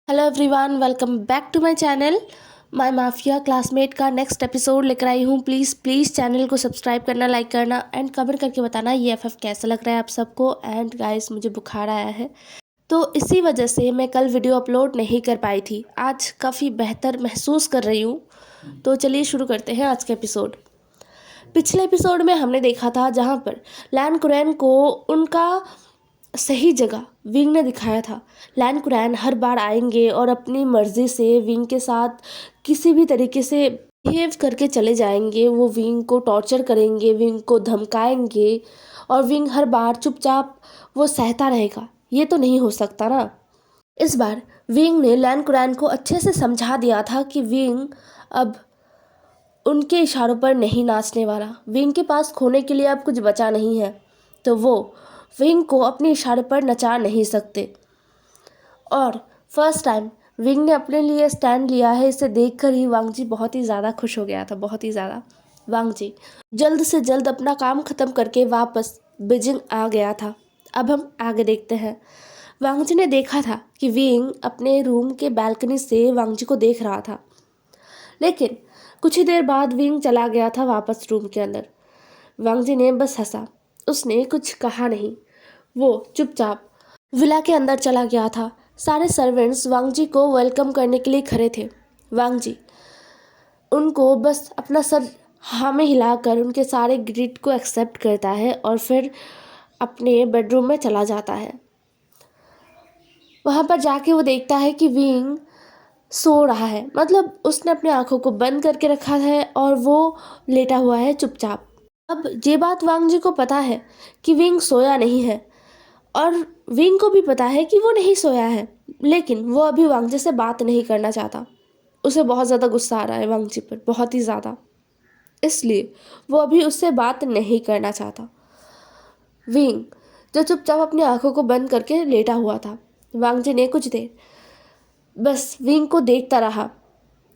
Hello everyone, welcome back to my channel. My mafia classmate का next episode लेकर आई हूँ। प्लीज़ प्लीज़ चैनल को सब्सक्राइब करना, लाइक करना एंड कमेंट करके बताना ये एफएफ कैसा लग रहा है आप सबको। एंड गाइस, मुझे बुखार आया है तो इसी वजह से मैं कल वीडियो अपलोड नहीं कर पाई थी। आज काफ़ी बेहतर महसूस कर रही हूँ। तो चलिए शुरू करते हैं आज का एपिसोड। पिछले एपिसोड में हमने देखा था जहाँ पर लैन कुरैन को उनका सही जगह विंग ने दिखाया था। लैन कुरैन हर बार आएंगे और अपनी मर्ज़ी से विंग के साथ किसी भी तरीके से बिहेव करके चले जाएंगे। वो विंग को टॉर्चर करेंगे, विंग को धमकाएंगे और विंग हर बार चुपचाप वो सहता रहेगा। ये तो नहीं हो सकता ना। इस बार विंग ने लैन कुरैन को अच्छे से समझा दिया था कि विंग अब उनके इशारों पर नहीं नाचने वाला। विंग के पास खोने के लिए अब कुछ बचा नहीं है, तो वो विंग को अपने इशारे पर नचा नहीं सकते। और फर्स्ट टाइम विंग ने अपने लिए स्टैंड लिया है। इसे देखकर ही वांग जी बहुत ही ज़्यादा खुश हो गया था, बहुत ही ज़्यादा। वांग जी जल्द से जल्द अपना काम ख़त्म करके वापस बीजिंग आ गया था। अब हम आगे देखते हैं। वांग जी ने देखा था कि विंग अपने रूम के बालकनी से वांग जी को देख रहा था, लेकिन कुछ ही देर बाद विंग चला गया था वापस रूम के अंदर। वांग जी ने बस हंसा, उसने कुछ कहा नहीं। वो चुपचाप विला के अंदर चला गया था। सारे सर्वेंट्स वांग जी को वेलकम करने के लिए खड़े थे। वांग जी उनको बस अपना सर हाँ में हिलाकर उनके सारे ग्रीट को एक्सेप्ट करता है और फिर अपने बेडरूम में चला जाता है। वहाँ पर जाके वो देखता है कि विंग सो रहा है, मतलब उसने अपनी आंखों को बंद करके रखा है और वो लेटा हुआ है चुपचाप। अब ये बात वांग जी को पता है कि विंग सोया नहीं है और विंग को भी पता है कि वो नहीं सोया है, लेकिन वो अभी वांग जी से बात नहीं करना चाहता। उसे बहुत ज़्यादा गुस्सा आ रहा है वांग जी पर, बहुत ही ज़्यादा। इसलिए वो अभी उससे बात नहीं करना चाहता। विंग जो चुपचाप अपनी आंखों को बंद करके लेटा हुआ था, वांग जी ने कुछ देर बस विंग को देखता रहा।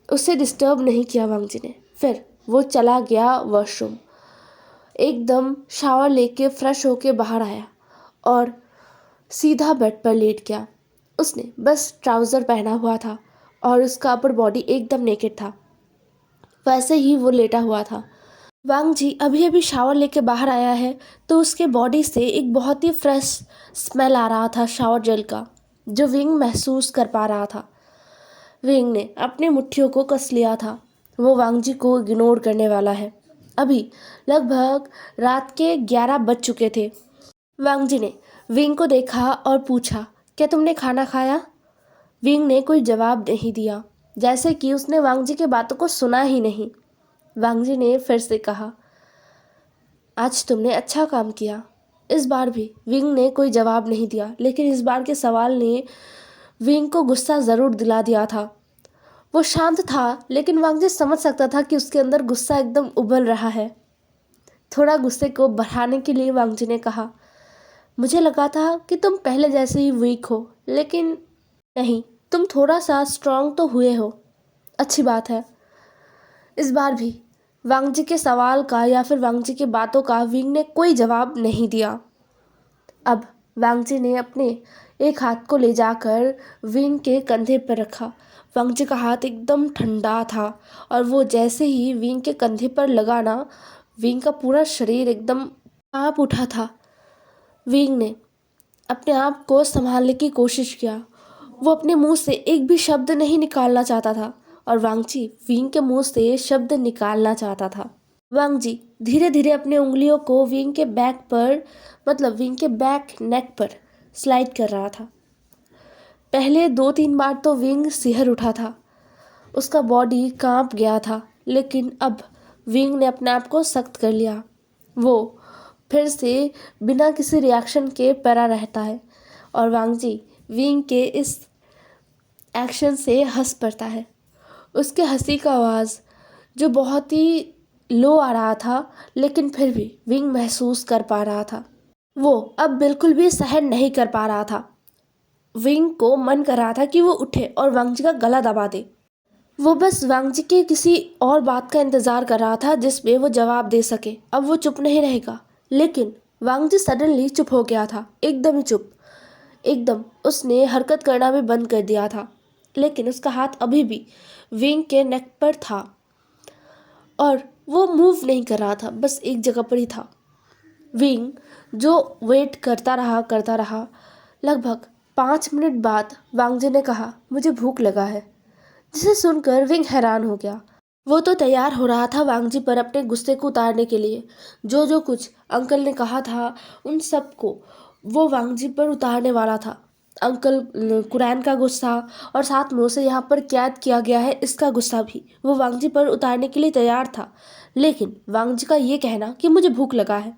उसे डिस्टर्ब नहीं किया वांग जी ने। फिर वो चला गया वॉशरूम, एकदम शावर लेके फ्रेश होके बाहर आया और सीधा बेड पर लेट गया। उसने बस ट्राउज़र पहना हुआ था और उसका अपर बॉडी एकदम नेकेड था। वैसे ही वो लेटा हुआ था। वांग जी अभी अभी शावर लेके बाहर आया है, तो उसके बॉडी से एक बहुत ही फ्रेश स्मेल आ रहा था शावर जेल का, जो विंग महसूस कर पा रहा था। विंग ने अपनी मुट्ठियों को कस लिया था। वो वांग जी को इग्नोर करने वाला है। अभी लगभग रात के 11 बज चुके थे। वांग जी ने विंग को देखा और पूछा, क्या तुमने खाना खाया? विंग ने कोई जवाब नहीं दिया, जैसे कि उसने वांग जी की बातों को सुना ही नहीं। वांग जी ने फिर से कहा, आज तुमने अच्छा काम किया। इस बार भी विंग ने कोई जवाब नहीं दिया, लेकिन इस बार के सवाल ने विंग को गुस्सा ज़रूर दिला दिया था। वो शांत था, लेकिन वांग जी समझ सकता था कि उसके अंदर गुस्सा एकदम उबल रहा है। थोड़ा गुस्से को बढ़ाने के लिए वांग जी ने कहा, मुझे लगा था कि तुम पहले जैसे ही वीक हो, लेकिन नहीं, तुम थोड़ा सा स्ट्रांग तो हुए हो। अच्छी बात है। इस बार भी वांग जी के सवाल का या फिर वांग जी की बातों का विंग ने कोई जवाब नहीं दिया। अब वांग जी ने अपने एक हाथ को ले जाकर विंग के कंधे पर रखा। वांग जी का हाथ एकदम ठंडा था और वो जैसे ही विंग के कंधे पर लगा ना, विंग का पूरा शरीर एकदम कांप उठा था। विंग ने अपने आप को संभालने की कोशिश किया। वो अपने मुंह से एक भी शब्द नहीं निकालना चाहता था और वांग जी विंग के मुंह से शब्द निकालना चाहता था। वांग जी धीरे धीरे अपनी उंगलियों को विंग के बैक पर, मतलब विंग के बैक नेक पर स्लाइड कर रहा था। पहले 2-3 बार तो विंग सिहर उठा था, उसका बॉडी कांप गया था, लेकिन अब विंग ने अपने आप को सख्त कर लिया। वो फिर से बिना किसी रिएक्शन के पड़ा रहता है और वांग जी विंग के इस एक्शन से हंस पड़ता है। उसके हंसी का आवाज़ जो बहुत ही लो आ रहा था, लेकिन फिर भी विंग महसूस कर पा रहा था। वो अब बिल्कुल भी सहन नहीं कर पा रहा था। विंग को मन कर रहा था कि वो उठे और वांग जी का गला दबा दे। वो बस वांग जी के किसी और बात का इंतज़ार कर रहा था जिसमें वो जवाब दे सके। अब वो चुप नहीं रहेगा, लेकिन वांग जी सडनली चुप हो गया था, एकदम ही चुप। एकदम उसने हरकत करना भी बंद कर दिया था। लेकिन उसका हाथ अभी भी विंग के नेक पर था और वो मूव नहीं कर रहा था, बस एक जगह पर ही था। विंग जो वेट करता रहा। लगभग 5 मिनट बाद वांग जी ने कहा, मुझे भूख लगा है। जिसे सुनकर विंग हैरान हो गया। वो तो तैयार हो रहा था वांग जी पर अपने गुस्से को उतारने के लिए। जो जो कुछ अंकल ने कहा था उन सब को वो वांग जी पर उतारने वाला था। अंकल कुरैन का गुस्सा और साथ में उसे यहाँ पर कैद किया गया है इसका गुस्सा भी वो वांग जी पर उतारने के लिए तैयार था। लेकिन वांग जी का ये कहना कि मुझे भूख लगा है,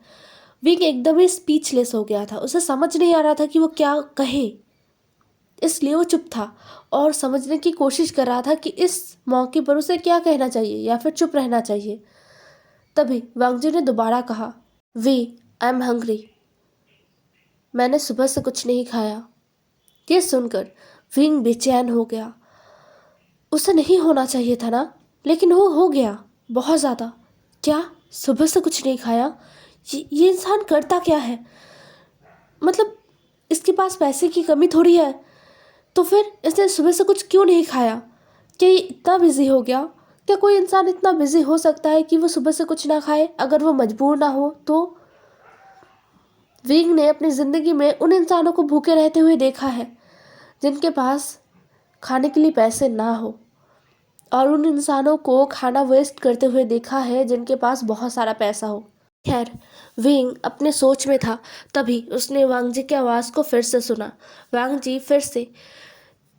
विंग एकदम ही स्पीचलेस हो गया था। उसे समझ नहीं आ रहा था कि वो क्या कहे, इसलिए वो चुप था और समझने की कोशिश कर रहा था कि इस मौके पर उसे क्या कहना चाहिए या फिर चुप रहना चाहिए। तभी वांग जी ने दोबारा कहा, वी आई एम हंग्री। मैंने सुबह से कुछ नहीं खाया। ये सुनकर विंग बेचैन हो गया। उसे नहीं होना चाहिए था ना, लेकिन वो हो गया बहुत ज़्यादा। क्या सुबह से कुछ नहीं खाया? ये इंसान करता क्या है? मतलब इसके पास पैसे की कमी थोड़ी है, तो फिर इसने सुबह से कुछ क्यों नहीं खाया? क्या ये इतना बिजी हो गया? क्या कोई इंसान इतना बिजी हो सकता है कि वो सुबह से कुछ ना खाए अगर वो मजबूर ना हो तो? विंग ने अपनी ज़िंदगी में उन इंसानों को भूखे रहते हुए देखा है जिनके पास खाने के लिए पैसे ना हो, और उन इंसानों को खाना वेस्ट करते हुए देखा है जिनके पास बहुत सारा पैसा हो। खैर, विंग अपने सोच में था, तभी उसने वांग जी की आवाज़ को फिर से सुना। वांग जी फिर से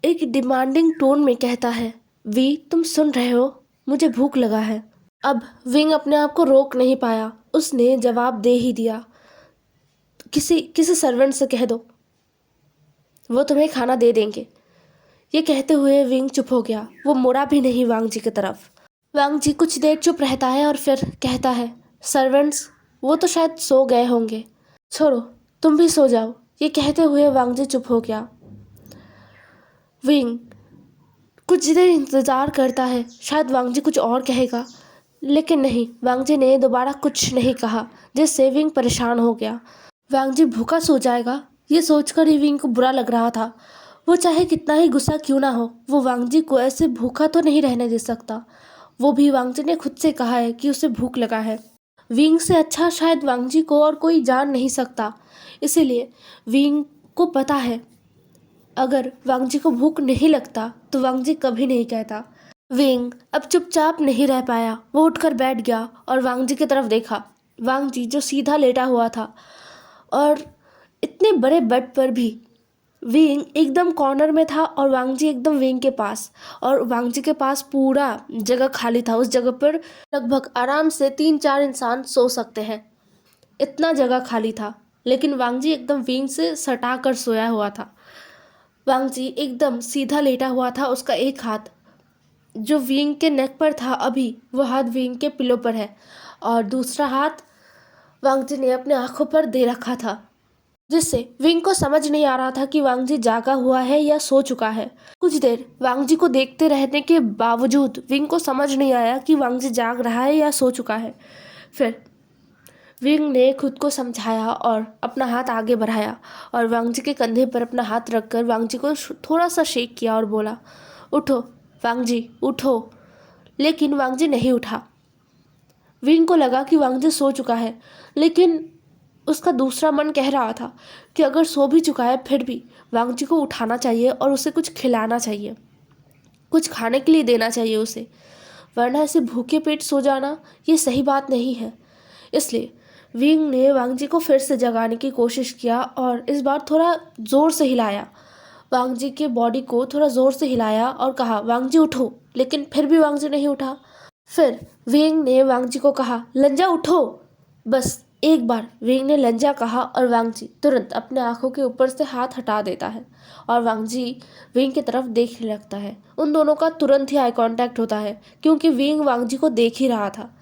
एक डिमांडिंग टोन में कहता है, वी तुम सुन रहे हो? मुझे भूख लगा है। अब विंग अपने आप को रोक नहीं पाया, उसने जवाब दे ही दिया, किसी किसी सर्वेंट से कह दो, वो तुम्हें खाना दे देंगे। ये कहते हुए विंग चुप हो गया। वो मुड़ा भी नहीं वांग जी की तरफ। वांग जी कुछ देर चुप रहता है और फिर कहता है, सर्वेंट्स वो तो शायद सो गए होंगे, छोड़ो तुम भी सो जाओ। ये कहते हुए वांग जी चुप हो गया। विंग कुछ देर इंतज़ार करता है, शायद वांग जी कुछ और कहेगा, लेकिन नहीं, वांग जी ने दोबारा कुछ नहीं कहा, जिससे विंग परेशान हो गया। वांग जी भूखा सो जाएगा, ये सोचकर ही विंग को बुरा लग रहा था। वो चाहे कितना ही गुस्सा क्यों ना हो, वो वांग जी को ऐसे भूखा तो नहीं रहने दे सकता। वो भी वांग जी ने खुद से कहा है कि उसे भूख लगा है। विंग से अच्छा शायद वांग जी को और कोई जान नहीं सकता। इसीलिए विंग को पता है अगर वांग जी को भूख नहीं लगता तो वांग जी कभी नहीं कहता। विंग अब चुपचाप नहीं रह पाया। वो उठकर बैठ गया और वांग जी की तरफ देखा। वांग जी जो सीधा लेटा हुआ था और इतने बड़े बेड पर भी विंग एकदम कॉर्नर में था और वांग जी एकदम विंग के पास, और वांग जी के पास पूरा जगह खाली था। उस जगह पर लगभग आराम से 3-4 इंसान सो सकते हैं, इतना जगह खाली था। लेकिन वांग जी एकदम विंग से सटा कर सोया हुआ था। वांग जी एकदम सीधा लेटा हुआ था। उसका एक हाथ जो विंग के नेक पर था, अभी वो हाथ विंग के पिलो पर है, और दूसरा हाथ वांग जी ने अपने आंखों पर दे रखा था, जिससे विंग को समझ नहीं आ रहा था कि वांग जी जागा हुआ है या सो चुका है। कुछ देर वांग जी को देखते रहने के बावजूद विंग को समझ नहीं आया कि वांग जी जाग रहा है या सो चुका है। फिर विंग ने खुद को समझाया और अपना हाथ आगे बढ़ाया और वांग जी के कंधे पर अपना हाथ रखकर वांग जी को थोड़ा सा शेक किया और बोला, उठो वांग जी उठो। लेकिन वांग जी नहीं उठा। विंग को लगा कि वांग जी सो चुका है, लेकिन उसका दूसरा मन कह रहा था कि अगर सो भी चुका है फिर भी वांग जी को उठाना चाहिए और उसे कुछ खिलाना चाहिए, कुछ खाने के लिए देना चाहिए उसे, वरना ऐसे भूखे पेट सो जाना ये सही बात नहीं है। इसलिए विंग ने वांग जी को फिर से जगाने की कोशिश किया और इस बार थोड़ा ज़ोर से हिलाया। वांग जी के बॉडी को थोड़ा ज़ोर से हिलाया और कहा, वांग जी उठो। लेकिन फिर भी वांग जी नहीं उठा। फिर विंग ने वांग जी को कहा, लंजा उठो। बस एक बार विंग ने लंजा कहा और वांग जी तुरंत अपने आंखों के ऊपर से हाथ हटा देता है और वांग जी विंग की तरफ देखने लगता है। उन दोनों का तुरंत ही आई कांटेक्ट होता है, क्योंकि विंग वांग जी को देख ही रहा था।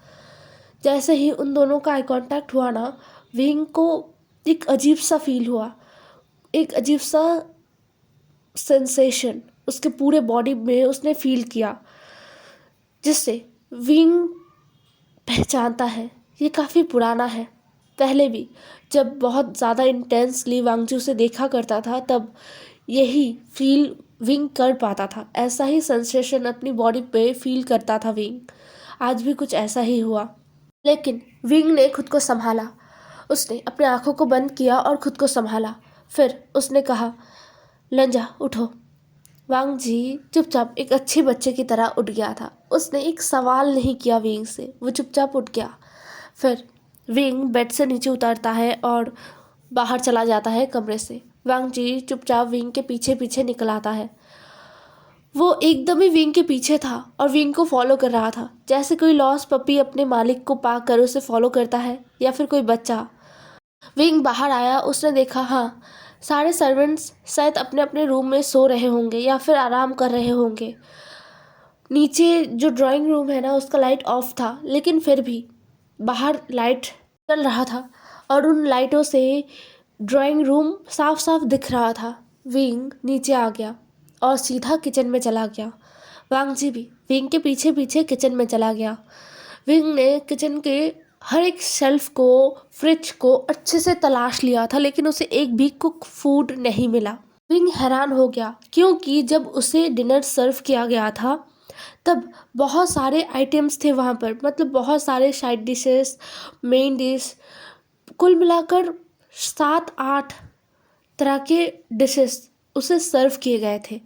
जैसे ही उन दोनों का आई कांटेक्ट हुआ ना, विंग को एक अजीब सा फील हुआ, एक अजीब सा सेंसेशन उसके पूरे बॉडी में उसने फील किया, जिससे विंग पहचानता है ये काफ़ी पुराना है। पहले भी जब बहुत ज़्यादा इंटेंसली वांग जी उसे देखा करता था तब यही फील विंग कर पाता था। ऐसा ही सेंसेशन अपनी बॉडी पे फील करता था विंग। आज भी कुछ ऐसा ही हुआ, लेकिन विंग ने खुद को संभाला। उसने अपनी आंखों को बंद किया और खुद को संभाला। फिर उसने कहा, लंजा उठो। वांग जी चुपचाप एक अच्छे बच्चे की तरह उठ गया था। उसने एक सवाल नहीं किया विंग से, वो चुपचाप उठ गया। फिर विंग बेड से नीचे उतरता है और बाहर चला जाता है कमरे से। वांग जी चुपचाप विंग के पीछे पीछे निकल आता है। वो एकदम ही विंग के पीछे था और विंग को फॉलो कर रहा था, जैसे कोई लॉस्ट पपी अपने मालिक को पाकर उसे फॉलो करता है, या फिर कोई बच्चा। विंग बाहर आया, उसने देखा हाँ, सारे सर्वेंट्स शायद अपने अपने रूम में सो रहे होंगे या फिर आराम कर रहे होंगे। नीचे जो ड्राइंग रूम है ना, उसका लाइट ऑफ था, लेकिन फिर भी बाहर लाइट चल रहा था और उन लाइटों से ड्राइंग रूम साफ साफ दिख रहा था। विंग नीचे आ गया और सीधा किचन में चला गया। वांग जी भी विंग के पीछे पीछे किचन में चला गया। विंग ने किचन के हर एक शेल्फ को, फ्रिज को अच्छे से तलाश लिया था, लेकिन उसे एक भी कुक फूड नहीं मिला। विंग हैरान हो गया, क्योंकि जब उसे डिनर सर्व किया गया था तब बहुत सारे आइटम्स थे वहाँ पर, मतलब बहुत सारे साइड डिशेस, मेन डिश, कुल मिलाकर 7-8 तरह के डिशेस उसे सर्व किए गए थे।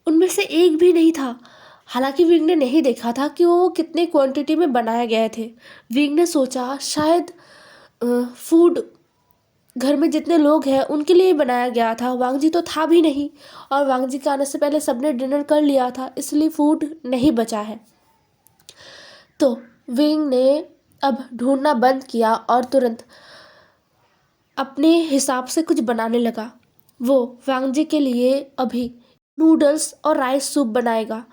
उनमें से एक भी नहीं था। हालांकि विंग ने नहीं देखा था कि वो कितने क्वांटिटी में बनाए गए थे। विंग ने सोचा शायद फूड घर में जितने लोग हैं उनके लिए बनाया गया था। वांग जी तो था भी नहीं, और वांग जी के आने से पहले सबने डिनर कर लिया था, इसलिए फूड नहीं बचा है। तो विंग ने अब ढूंढना बंद किया और तुरंत अपने हिसाब से कुछ बनाने लगा। वो वांग जी के लिए अभी नूडल्स और राइस सूप बनाएगा।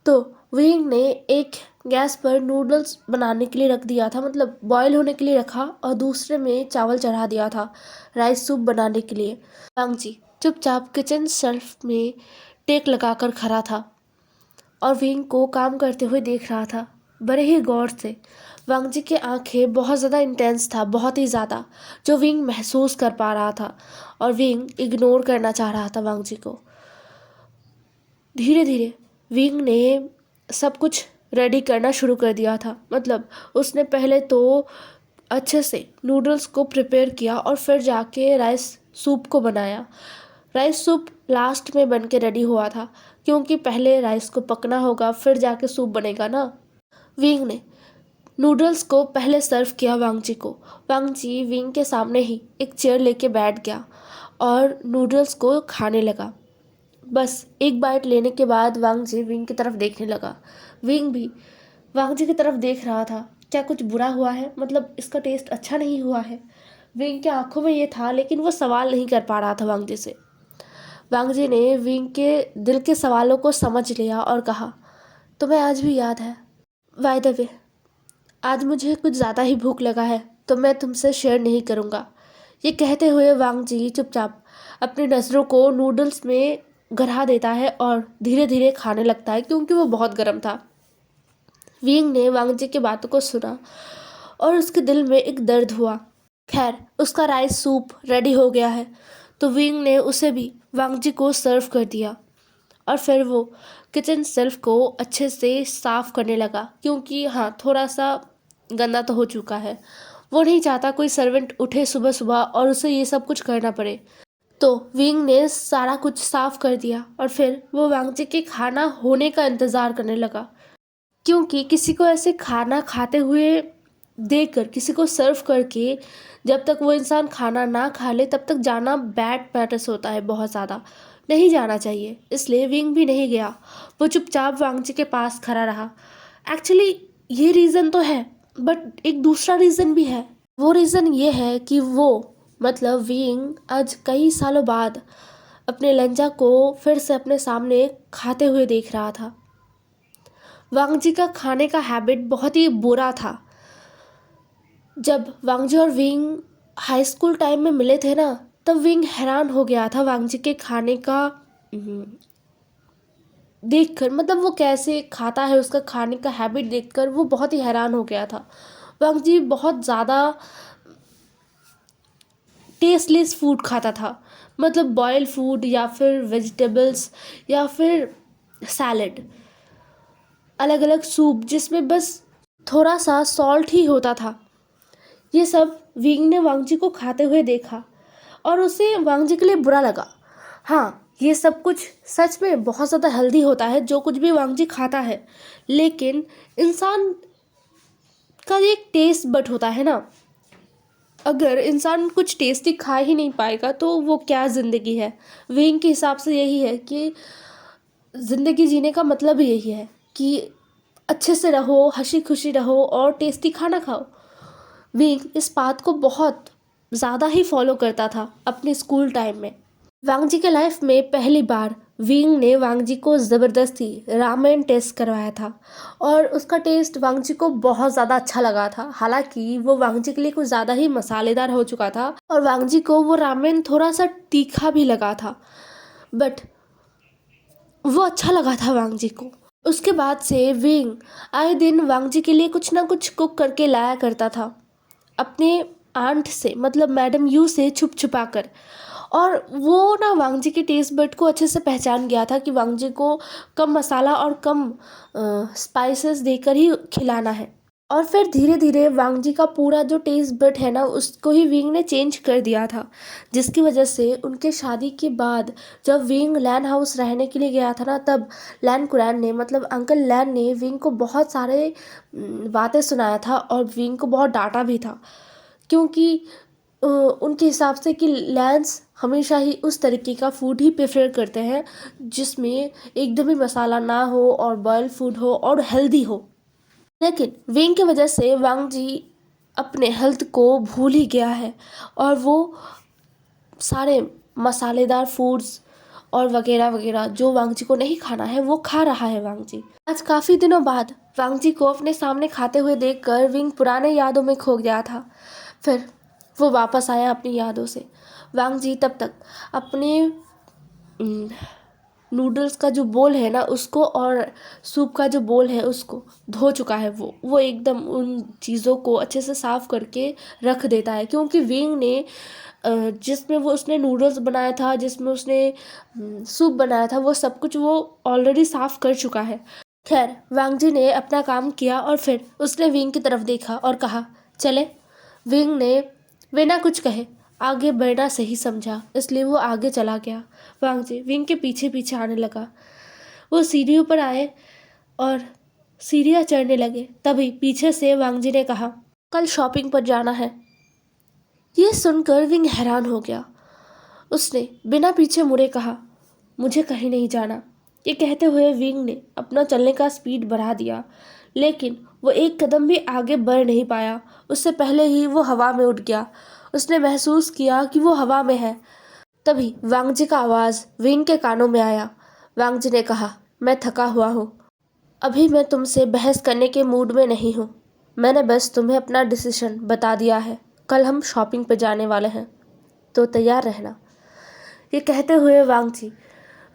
तो विंग ने एक गैस पर नूडल्स बनाने के लिए रख दिया था, मतलब बॉईल होने के लिए रखा, और दूसरे में चावल चढ़ा दिया था राइस सूप बनाने के लिए। वांग जी चुपचाप किचन शेल्फ में टेक लगाकर खड़ा था और विंग को काम करते हुए देख रहा था बड़े ही गौर से। वांग जी की आंखें बहुत ज़्यादा इंटेंस था, बहुत ही ज़्यादा, जो विंग महसूस कर पा रहा था, और विंग इग्नोर करना चाह रहा था वांग जी को। धीरे धीरे विंग ने सब कुछ रेडी करना शुरू कर दिया था। मतलब उसने पहले तो अच्छे से नूडल्स को प्रिपेयर किया और फिर जाके राइस सूप को बनाया। राइस सूप लास्ट में बन के रेडी हुआ था, क्योंकि पहले राइस को पकना होगा, फिर जाके सूप बनेगा ना। विंग ने नूडल्स को पहले सर्व किया वांग जी को। वांग जी विंग के सामने ही एक चेयर लेके बैठ गया और नूडल्स को खाने लगा। बस एक बाइट लेने के बाद वांग जी विंग की तरफ देखने लगा। विंग भी वांग जी की तरफ देख रहा था, क्या कुछ बुरा हुआ है, मतलब इसका टेस्ट अच्छा नहीं हुआ है। विंग के आंखों में ये था, लेकिन वो सवाल नहीं कर पा रहा था वांग जी से। वांग जी ने विंग के दिल के सवालों को समझ लिया और कहा, तुम्हें आज भी याद है? बाय द वे, आज मुझे कुछ ज़्यादा ही भूख लगा है, तो मैं तुमसे शेयर नहीं करूँगा। ये कहते हुए वांग जी चुपचाप अपनी नज़रों को नूडल्स में गड़ा देता है और धीरे धीरे खाने लगता है, क्योंकि वो बहुत गर्म था। विंग ने वांग जी की बातों को सुना और उसके दिल में एक दर्द हुआ। खैर, उसका राइस सूप रेडी हो गया है, तो विंग ने उसे भी वांग जी को सर्व कर दिया। और फिर वो किचन शेल्फ को अच्छे से साफ़ करने लगा, क्योंकि हाँ, थोड़ा सा गंदा तो हो चुका है। वो नहीं चाहता कोई सर्वेंट उठे सुबह सुबह और उसे ये सब कुछ करना पड़े। तो विंग ने सारा कुछ साफ़ कर दिया और फिर वो वांग जी के खाना होने का इंतज़ार करने लगा, क्योंकि किसी को ऐसे खाना खाते हुए देखकर, किसी को सर्व करके जब तक वो इंसान खाना ना खा ले तब तक जाना बैड मैटर्स होता है, बहुत ज़्यादा नहीं जाना चाहिए। इसलिए विंग भी नहीं गया, वो चुपचाप वांग जी के पास खड़ा रहा। एक्चुअली ये रीज़न तो है, बट एक दूसरा रीज़न भी है। वो रीज़न ये है कि वो, मतलब विंग आज कई सालों बाद अपने लंजा को फिर से अपने सामने खाते हुए देख रहा था। वांग जी का खाने का हैबिट बहुत ही बुरा था। जब वांग जी और विंग हाई स्कूल टाइम में मिले थे ना, तब विंग हैरान हो गया था वांग जी के खाने का देखकर, मतलब वो कैसे खाता है, उसका खाने का हैबिट देखकर वो बहुत ही हैरान हो गया था। वांग जी बहुत ज़्यादा टेस्टलेस फूड खाता था, मतलब बॉयल फूड या फिर वेजिटेबल्स या फिर सैलड, अलग अलग सूप जिसमें बस थोड़ा सा सॉल्ट ही होता था। ये सब विंग ने वांगजी को खाते हुए देखा और उसे वांगजी के लिए बुरा लगा। हाँ, ये सब कुछ सच में बहुत ज़्यादा हेल्दी होता है जो कुछ भी वांगजी खाता है, लेकिन इंसान का एक टेस्ट बट होता है ना। अगर इंसान कुछ टेस्टी खा ही नहीं पाएगा तो वो क्या ज़िंदगी है। विंग के हिसाब से यही है कि ज़िंदगी जीने का मतलब ही यही है कि अच्छे से रहो, हंसी खुशी रहो और टेस्टी खाना खाओ। विंग इस बात को बहुत ज़्यादा ही फॉलो करता था अपने स्कूल टाइम में। वांगजी के लाइफ में पहली बार विंग ने वांगजी को ज़बरदस्ती रामेन टेस्ट करवाया था और उसका टेस्ट वांगजी को बहुत ज़्यादा अच्छा लगा था। हालांकि वो वांगजी के लिए कुछ ज़्यादा ही मसालेदार हो चुका था और वांगजी को वो रामेन थोड़ा सा तीखा भी लगा था, बट वो अच्छा लगा था वांगजी को। उसके बाद से विंग आए दिन वांगजी के लिए कुछ ना कुछ कुक करके लाया करता था अपने आंट से, मतलब मैडम यू से छुप छुपा कर। और वो ना वांगजी के टेस्ट बड को अच्छे से पहचान गया था कि वांगजी को कम मसाला और कम स्पाइसेस देकर ही खिलाना है। और फिर धीरे धीरे वांगजी का पूरा जो टेस्ट बड है ना उसको ही विंग ने चेंज कर दिया था, जिसकी वजह से उनके शादी के बाद जब विंग लैन हाउस रहने के लिए गया था ना, तब लैन कुरैन ने, मतलब अंकल लैन ने विंग को बहुत सारे बातें सुनाया था और विंग को बहुत डांटा भी था, क्योंकि उनके हिसाब से कि लैंस हमेशा ही उस तरीके का फूड ही प्रेफर करते हैं जिसमें एकदम ही मसाला ना हो और बॉयल फूड हो और हेल्दी हो। लेकिन विंग की वजह से वांगजी अपने हेल्थ को भूल ही गया है और वो सारे मसालेदार फूड्स और वगैरह वगैरह जो वांगजी को नहीं खाना है वो खा रहा है वांगजी। आज काफ़ी दिनों बाद वांगजी को अपने सामने खाते हुए देखकर विंग पुराने यादों में खो गया था। फिर वो वापस आया अपनी यादों से। वांगजी तब तक अपने नूडल्स का जो बोल है ना उसको और सूप का जो बोल है उसको धो चुका है। वो एकदम उन चीज़ों को अच्छे से साफ़ करके रख देता है, क्योंकि विंग ने जिसमें वो उसने नूडल्स बनाया था, जिसमें उसने सूप बनाया था, वो सब कुछ वो ऑलरेडी साफ़ कर चुका है। खैर, वांगजी ने अपना काम किया और फिर उसने विंग की तरफ देखा और कहा, चले। विंग ने बिना कुछ कहे आगे बढ़ना सही समझा, इसलिए वो आगे चला गया। वांगजी विंग के पीछे पीछे आने लगा। वो सीढ़ियों पर आए और सीढ़ियाँ चढ़ने लगे। तभी पीछे से वांगजी ने कहा, कल शॉपिंग पर जाना है। ये सुनकर विंग हैरान हो गया। उसने बिना पीछे मुड़े कहा, मुझे कहीं नहीं जाना। ये कहते हुए विंग ने अपना चलने का स्पीड बढ़ा दिया, लेकिन वो एक कदम भी आगे बढ़ नहीं पाया। उससे पहले ही वो हवा में उड़ गया। उसने महसूस किया कि वो हवा में है। तभी वांगजी का आवाज़ विंग के कानों में आया। वांगजी ने कहा, मैं थका हुआ हूँ, अभी मैं तुमसे बहस करने के मूड में नहीं हूँ। मैंने बस तुम्हें अपना डिसीजन बता दिया है। कल हम शॉपिंग पर जाने वाले हैं, तो तैयार रहना। ये कहते हुए वांगजी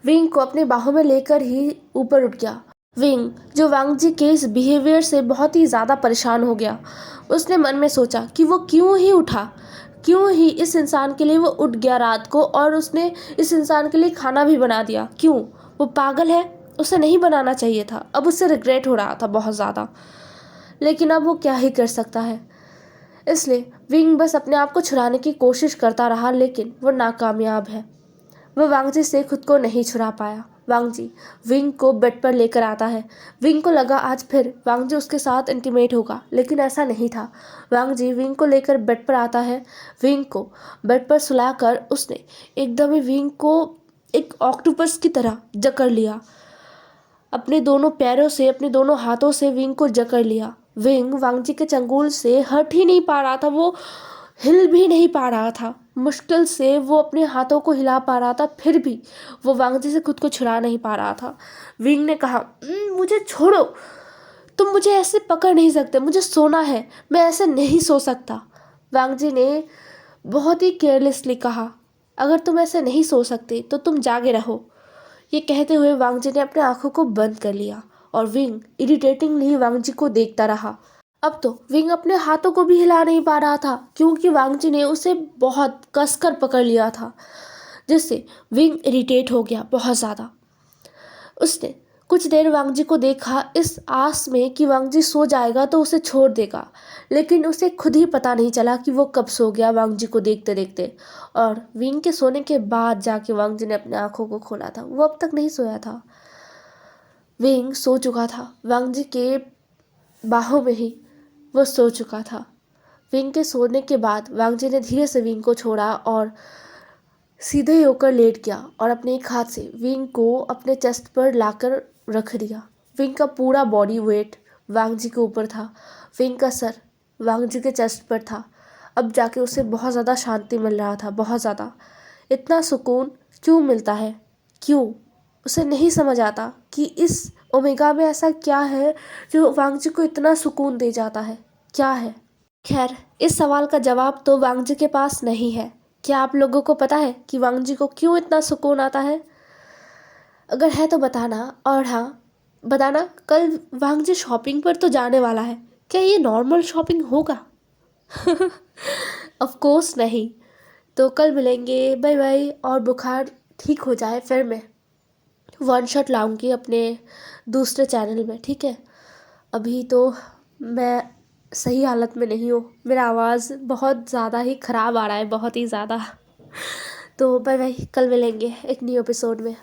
विंग को अपनी बाहों में लेकर ही ऊपर उठ गया। विंग, जो वांगजी के इस बिहेवियर से बहुत ही ज़्यादा परेशान हो गया, उसने मन में सोचा कि वो क्यों ही उठा, क्यों ही इस इंसान के लिए वो उठ गया रात को और उसने इस इंसान के लिए खाना भी बना दिया। क्यों? वो पागल है, उसे नहीं बनाना चाहिए था। अब उससे रिग्रेट हो रहा था बहुत ज़्यादा, लेकिन अब वो क्या ही कर सकता है। इसलिए विंग बस अपने आप को छुड़ाने की कोशिश करता रहा, लेकिन वो नाकामयाब है। वह वांगजी से खुद को नहीं छुड़ा पाया। वांगजी विंग को बेड पर लेकर आता है। विंग को लगा आज फिर वांगजी उसके साथ इंटीमेट होगा, लेकिन ऐसा नहीं था। वांगजी विंग को लेकर बेड पर आता है। विंग को बेड पर सुलाकर उसने एकदम ही विंग को एक ऑक्टोपस की तरह जकड़ लिया। अपने दोनों पैरों से, अपने दोनों हाथों से विंग को जकड़ लिया। विंग वांगजी के चंगुल से हट ही नहीं पा रहा था, वो हिल भी नहीं पा रहा था। मुश्किल से वो अपने हाथों को हिला पा रहा था, फिर भी वो वांगजी से खुद को छुड़ा नहीं पा रहा था। विंग ने कहा, मुझे छोड़ो, तुम मुझे ऐसे पकड़ नहीं सकते, मुझे सोना है, मैं ऐसे नहीं सो सकता। वांगजी ने बहुत ही केयरलेसली कहा, अगर तुम ऐसे नहीं सो सकते तो तुम जागे रहो। ये कहते हुए वांगजी ने अपने आंखों को बंद कर लिया और विंग इरिटेटिंगली वांगजी को देखता रहा। अब तो विंग अपने हाथों को भी हिला नहीं पा रहा था क्योंकि वांग जी ने उसे बहुत कसकर पकड़ लिया था, जिससे विंग इरिटेट हो गया बहुत ज़्यादा। उसने कुछ देर वांग जी को देखा इस आस में कि वांग जी सो जाएगा तो उसे छोड़ देगा, लेकिन उसे खुद ही पता नहीं चला कि वो कब सो गया वांग जी को देखते देखते। और विंग के सोने के बाद जाके वांग जी ने अपने आँखों को खोला था। वो अब तक नहीं सोया था, विंग सो चुका था। वांग जी के बाहों में ही वो सो चुका था। विंग के सोने के बाद वांग जी ने धीरे से विंग को छोड़ा और सीधे होकर लेट गया और अपने एक हाथ से विंग को अपने चेस्ट पर लाकर रख दिया। विंग का पूरा बॉडी वेट वांग जी के ऊपर था, विंग का सर वांग जी के चेस्ट पर था। अब जाके उसे बहुत ज़्यादा शांति मिल रहा था, बहुत ज़्यादा। इतना सुकून क्यों मिलता है, क्यों? उसे नहीं समझ आता कि इस ओमेगा में ऐसा क्या है जो वांग जी को इतना सुकून दे जाता है, क्या है? खैर, इस सवाल का जवाब तो वांग जी के पास नहीं है। क्या आप लोगों को पता है कि वांग जी को क्यों इतना सुकून आता है? अगर है तो बताना। और हाँ, बताना कल वांग जी शॉपिंग पर तो जाने वाला है, क्या ये नॉर्मल शॉपिंग होगा? ऑफ कोर्स नहीं। तो कल मिलेंगे, बाय बाय। और बुखार ठीक हो जाए फिर मैं वन शॉट लाऊंगी अपने दूसरे चैनल में, ठीक है? अभी तो मैं सही हालत में नहीं हूँ, मेरा आवाज़ बहुत ज़्यादा ही ख़राब आ रहा है, बहुत ही ज़्यादा। तो बाय बाय, कल मिलेंगे एक न्यू एपिसोड में।